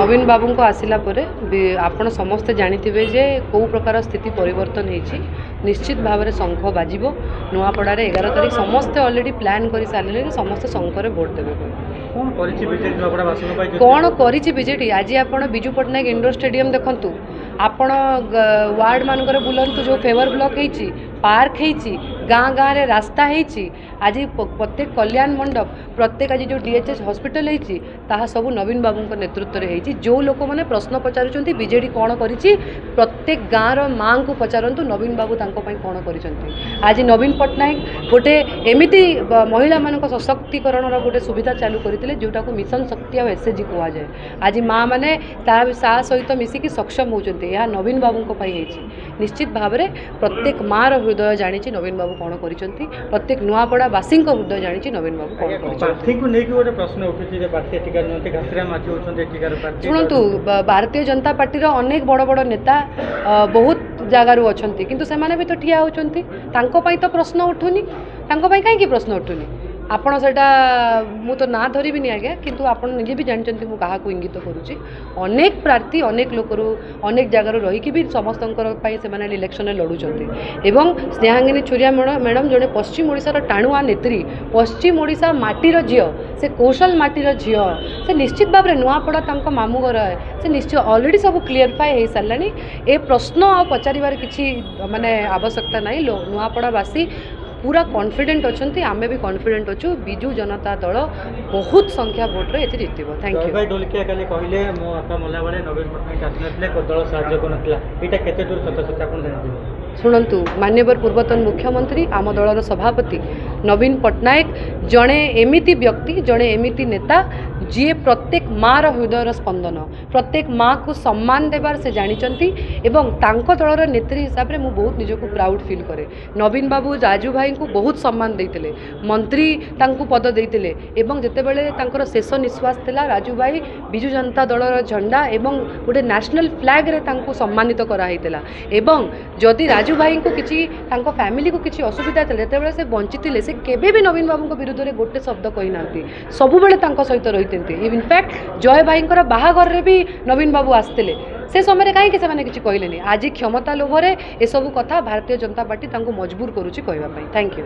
नवीन बाबू को आसला आपण समस्ते जानिथिबे जे कौ प्रकार स्थिति परिवर्तन होती निश्चित भाव में शंख बाजिब नुआपड़ा 11 तारिख समस्ते ऑलरेडी प्लान कर सारे समस्ते शंखर भोट देवे कौन करी बीजेडी आज आप विजु पट्टनायक इंडोर स्टेडियम देखु आपण वार्ड मानकर बुलंतु जो फेवर ब्लॉक होती पार्क होती गाँ गाँव में रास्ता होती आज प्रत्येक कल्याण मंडप प्रत्येक आज जो डीएचएस हॉस्पिटल होती ताहा सब नवीन बाबू नेतृत्व में होती जो लोक मैंने प्रश्न पचारुंट बीजेडी कौन करी प्रत्येक गाँव माँ को पचारतु नवीन बाबू कौन कर आज नवीन पट्टनायक गोटे एमती महिला मान सशक्तिकरण गोटे सुविधा चालू करते जोटा को मिशन शक्ति और एसएचजी कहुए आज माँ मैंने सहित मिसिकी सक्षम होती यह नवीन बाबू निश्चित भाव में प्रत्येक माँ हृदय जानी नवीन बाबू कौन कर प्रत्येक नुआपड़ा बासी हृदय जानी नवीन बाबू कौन शुणु भारतीय जनता पार्टी अनेक बड़ बड़ नेता बहुत जगार अच्छा किंतु से भी तो ठिया होती तो प्रश्न उठुनी कहीं प्रश्न उठुनी आपण सेटा मु तो ना धरबी आज्ञा किंतु आपण निजे भी जानते मुझे क्या इंगित करुच्ची अनेक प्रार्थी अनेक लोकर अनेक जगार रहीकि भी समस्त से इलेक्शन लड़ुंट एवं स्नेहांगिनी छुरिया मैडम जड़े पश्चिम ओडिशार टाणुआ नेत्री पश्चिम ओडिशा माटीर झील से कौशल माटीर झील से निश्चित भाव में नुआपड़ा मामू घर है से निश्चित ऑलरेडी सब क्लीयरफाई हो सारा ए प्रश्न आ पचार किसी माने आवश्यकता नहीं नुआपड़ावासी पूरा कॉन्फिडेंट अच्छा आम भी कॉन्फिडेंट अच्छु विजु जनता दल बहुत संख्या भोट रे जीत थैंक यू शुणु माननीय पूर्वतन मुख्यमंत्री आम दलर सभापति नवीन पट्टनायक जड़े एमती व्यक्ति जड़े एमती नेता जी प्रत्येक माँ हृदयर स्पंदन प्रत्येक माँ को सम्मान देवार से जानी एवं तांको दलर नेत्री हिसाब से मुझे बहुत निजक प्राउड फील करे नवीन बाबू राजू भाई को बहुत सम्मान देते मंत्री तांको पद देते एवं जितेबले शेष निश्वास थिला राजू भाई विजु जनता दलर झंडा एवं गोटे नेशनल फ्लैग रे तांको सम्मानित कराइला एवं जदि राजू भाई को किसी फैमिली को किसी असुविधा जितेबाला से बंची से केबे भी नवीन बाबू विरुद्ध में गोटे शब्द कही ना सब सहित रही इनफैक्ट जय भाई बाहाघर भी नवीन बाबू आसते से समय कहीं किसी कहले आज क्षमता लोभरे एसबू कथा भारतीय जनता पार्टी मजबूर करुच्ची कहवाई थैंक यू।